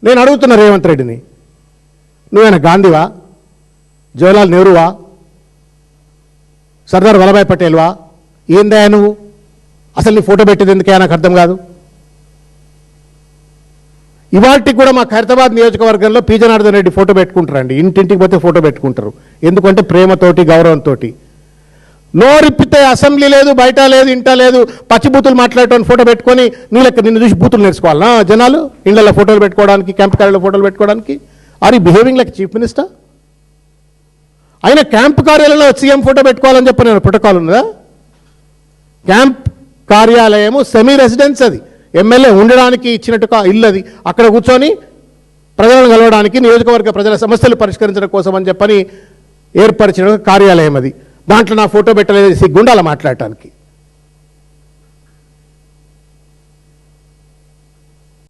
నేను అడుగుతున్నా రేవంత్ రెడ్డిని, నువ్వేనా గాంధీవా, జవహర్లాల్ నెహ్రూవా, సర్దార్ వల్లభాయ్ పటేల్వా? ఏందా నువ్వు? అసలు నీ ఫోటో పెట్టేది ఎందుకే నాకు అర్థం కాదు. ఇవాళకి కూడా మా ఖైరతాబాద్ నియోజకవర్గంలో పి జనార్దన్ రెడ్డి ఫోటో పెట్టుకుంటారండి. ఇంటింటికి పోతే ఫోటో పెట్టుకుంటారు. ఎందుకంటే ప్రేమతోటి, గౌరవంతో. నోరిప్పితే అసెంబ్లీ లేదు, బయట లేదు, ఇంట లేదు, పచ్చిబూతులు మాట్లాడేటువంటి ఫోటో పెట్టుకొని నిన్ను చూసి బూతులు నేర్చుకోవాలనా జనాలు? ఇళ్లలో ఫోటోలు పెట్టుకోవడానికి, క్యాంప్ కార్యాలయంలో ఫోటోలు పెట్టుకోవడానికి? Are you behaving like chief minister? అయినా క్యాంప్ కార్యాలయంలో సీఎం ఫోటో పెట్టుకోవాలని చెప్పి నేను ప్రోటోకాల్ ఉన్నదా? క్యాంప్ కార్యాలయము సెమీ రెసిడెన్స్, అది ఎమ్మెల్యే ఉండడానికి ఇచ్చినట్టుగా ఇల్లు, అది అక్కడ కూర్చొని ప్రజలను కలవడానికి, నియోజకవర్గ ప్రజల సమస్యలు పరిష్కరించడం కోసం అని చెప్పని ఏర్పరిచిన కార్యాలయం అది. దాంట్లో నా ఫోటో పెట్టలేదు, సిగ్గుండాల మాట్లాడటానికి.